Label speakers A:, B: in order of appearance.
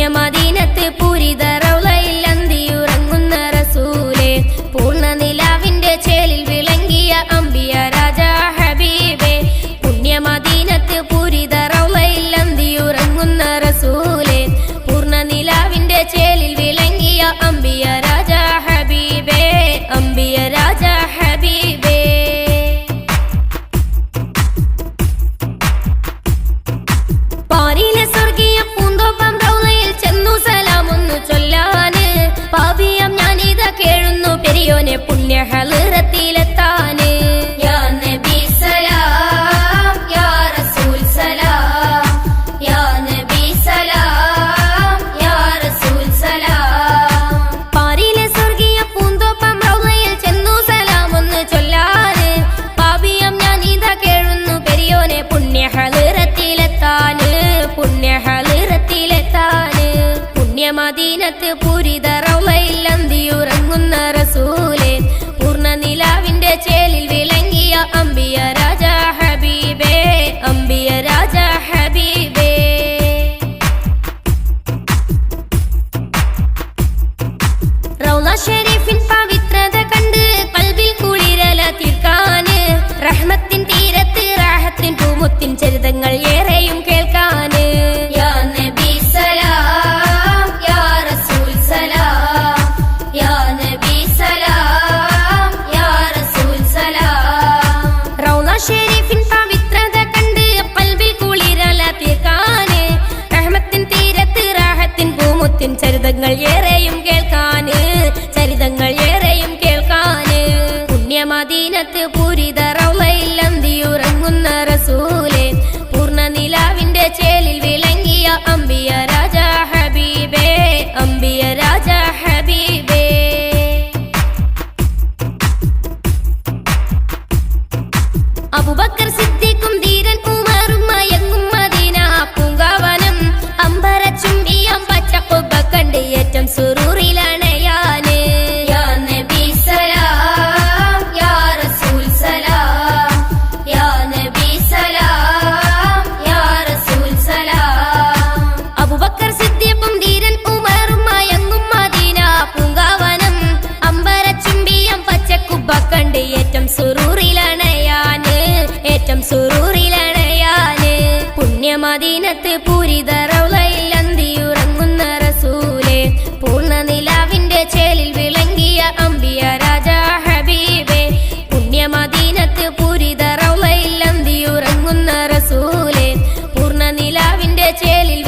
A: പുണ്യമദീനത്ത് പൂരിത റൗളയിൽ അന്തിയുറങ്ങുന്ന റസൂലേ, പൂർണ്ണ നിലാവിന്റെ ചേലിൽ വിളങ്ങിയ അംബിയ രാജാ ഹബീബേ. പുണ്യമദീനത്ത് പൂരിത റൗളയിൽ അന്തിയുറങ്ങുന്ന റസൂലേ, പൂർണ്ണ നിലാവിന്റെ ചേലിൽ വിളങ്ങിയ അംബിയ രാജാ ഹബീബേ, അംബിയ രാജാ ഹബീബേ. പാരിയിലെ സ്വർഗീയ പൂന്തോപ്പം റൗളയിൽ ചെന്നു സലാമൊന്നു ചൊല്ലാന്, പാപിയം ഞാനിതാ കേഴുന്നു പെരിയോനെ പുണ്യ ഹളറത്തിലെത്താന്. യാ നബി സലാം, യാ റസൂൽ സലാം, യാ നബി സലാം, യാ റസൂൽ സലാം. പാരിയിലെ സ്വർഗീയ പൂന്തോപ്പം റൗളയിൽ ചെന്നു സലാമൊന്നു ചൊല്ലാന്, പാപിയം ഞാനിതാ കേഴുന്നു പെരിയോനെ പുണ്യ ഹളറത്തിലെത്താന്, പുണ്യ ഹളറത്തിലെത്താന്. പുണ്യമദീനത്ത് പൂരിത റൗളയിൽ അന്തിയുറങ്ങുന്ന റസൂലേ, പൂർണ്ണ നിലാവിന്റെ ചേലിൽ വിളങ്ങിയ അംബിയ രാജാ ഹബീബേ, അംബിയ രാജാ ഹബീബേ. റൗള ഷരീഫിൻ പവിത്രത കണ്ട് ഖൽബിൽ കുളിരല തീർക്കാന്, റഹ്മത്തിൻ തീരത്ത് റാഹത്തിൻ പൂമുത്തിൻ ചരിതങ്ങൾ ഏറെയും കേൾക്കാന്. യാ നബി സലാം, യാ റസൂൽ സലാം, യാ നബി സലാം, യാ റസൂൽ സലാം. റൗള ഷരീഫിൻ പവിത്രത കണ്ട് ഖൽബിൽ കുളിരല തീർക്കാന്, റഹ്മത്തിൻ തീരത്ത് റാഹത്തിൻ പൂമുത്തിൻ ചരിതങ്ങൾ ഏറെയും കേൾക്കാന്, ചരിതങ്ങൾ ഏറെയും കേൾക്കാന്. പുണ്യമദീനത്ത് പൂരിത റൗളയിൽ അന്തിയുറങ്ങുന്ന റസൂലേ, പൂർണ്ണ നിലാവിന്റെ ചേലിൽ വിളങ്ങിയ അംബിയ രാജാ ഹബീബേ, അംബിയ രാജാ ഹബീബേ. അബൂബക്കർ സിദ്ദീഖും ധീരൻ ഉമറും മയങ്ങും മദീന പൂങ്കാവനം, അമ്പരച്ചും ഇയാം പച്ചക്കൊബ്ബ കണ്ട് ഏറ്റം സുറൂറിലണയാന്. യാ നബി സലാം, യാ റസൂൽ സലാം, യാ നബി സലാം, യാ റസൂൽ സലാം. അബൂബക്കർ സിദ്ദീഖും ധീരൻ ഉമറും മയങ്ങും മദീന പൂങ്കാവനം, അമ്പരച്ചും ഇയാം പച്ചക്കൊബ്ബ കണ്ട് ഏറ്റം സുറൂറിലണയാന്, ഏറ്റം സുറൂറിലണയാന്. പുണ്യമദീനത്ത് പൂരിത റൗളയിൽ അന്തിയുറങ്ങുന്ന റസൂലേ, പൂർണ്ണ നിലാവിന്റെ ചേലിൽ വിളങ്ങിയ അംബിയ രാജാ ഹബീബേ. പുണ്യമദീനത്ത് പൂരിത റൗളയിൽ അന്തിയുറങ്ങുന്ന റസൂലേ, പൂർണ്ണ നിലാവിന്റെ ചേലിൽ